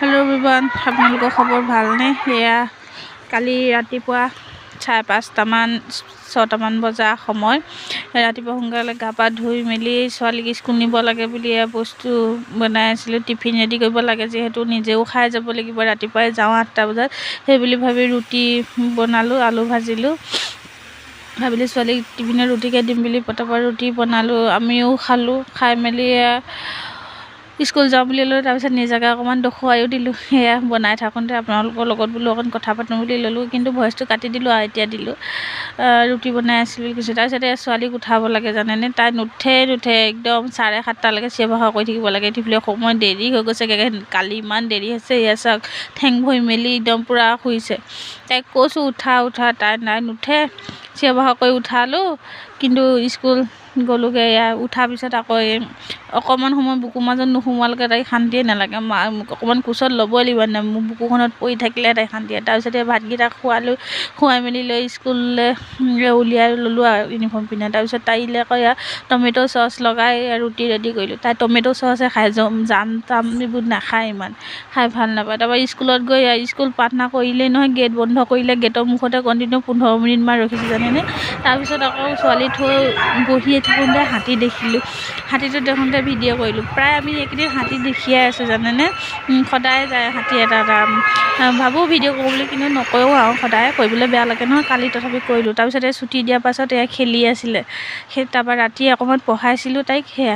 Hello' everyone, আপোনালোকৰ খবৰ ভালনে? সেয়া কালি ৰাতিপুৱা 5:30মান 6টামান বজা সময়। ৰাতিপুৱা সোনকালে গা পা ধুই মেলি ছোৱালীক স্কুল নিব লাগে বুলি বস্তু বনাই আছিলোঁ। টিফিন ৰেডি কৰিব লাগে, যিহেতু নিজেও খাই যাব লাগিব। ৰাতিপুৱাই যাওঁ 8টা বজাত, সেই বুলি ভাবি ৰুটি বনালোঁ, আলু ভাজিলোঁ। ভাবিলোঁ ছোৱালীক টিফিনত ৰুটিকে দিম বুলি পটাপট ৰুটি বনালোঁ, আমিও খালোঁ। খাই মেলি স্কুল যাওঁ বুলি ল'লোঁ। তাৰপিছত নিজাকৈ অকণমান দেখুৱাইও দিলোঁ। সেয়া বনাই থাকোঁতে আপোনালোকৰ লগত বোলো অকণ কথা পাতোঁ বুলি ল'লোঁ, কিন্তু ভইচটো কাটি দিলোঁ আৰু এতিয়া দিলোঁ। ৰুটি বনাই আছিলোঁ বুলি কৈছোঁ। তাৰপিছতে ছোৱালীক উঠাব লাগে জানেনে, তাই নুঠে একদম 7:30লৈকে চিঞৰ বাখৰ কৰি থাকিব লাগে। উঠিবলৈ সময় দেৰি হৈ গৈছেগৈ, কালি ইমান দেৰি হৈছে। এয়া চাওক, ঠেং ভৰি মেলি একদম পূৰা শুইছে। তাইক কৈছোঁ উঠা, তাই নুঠে। চিঞৰ বাখৰ কৰি উঠালোঁ, কিন্তু স্কুল গ'লোগৈ। উঠাৰ পিছত আকৌ অকণমান সময় বুকুৰ মাজত নোসোমোৱালৈকে তাইক শান্তিয়ে নালাগে। অকণমান কোচত ল'বই লাগিব, মোৰ বুকুখনত পৰি থাকিলে তাই শান্তিয়ে। তাৰপিছতে ভাতকেইটা খুৱাই মেলি লৈ স্কুললৈ উলিয়াই ল'লোঁ আৰু ইউনিফৰ্ম পিন্ধাই। তাৰপিছত তাইলৈ আকৌ টমেট' চচ লগাই ৰুটি ৰেডি কৰিলোঁ। তাই টমেট' চচহে খায়, জাম তাম এইবোৰ নাখায়, ইমান খাই ভাল নাপায়। তাৰপৰা স্কুলত গৈ স্কুল প্ৰাৰ্থনা কৰিলেই নহয়, গেট বন্ধ কৰিলে। গেটৰ মুখতে কণ্টিনিউ 15 মিনিটমান ৰখিছোঁ জানেনে। তাৰপিছত আকৌ ছোৱালী থৈ বহিয়ে থাকোঁতে হাতী দেখিলোঁ। হাতীটো দেখোঁতে ভিডিঅ' কৰিলোঁ। প্ৰায় আমি এইকেইদিন হাতী দেখিয়ে আছোঁ জানেনে। সদায় যায় হাতী এটা ভাবোঁ ভিডিঅ' কৰোঁ বুলি, কিন্তু নকৰোঁ আৰু সদায় কৰিবলৈ বেয়া লাগে নহয়। কালি তথাপি কৰিলোঁ। তাৰপিছত ছুটি দিয়াৰ পাছত খেলি আছিলে। তাৰপৰা ৰাতি অকণমান পঢ়াইছিলোঁ তাইক। সেয়া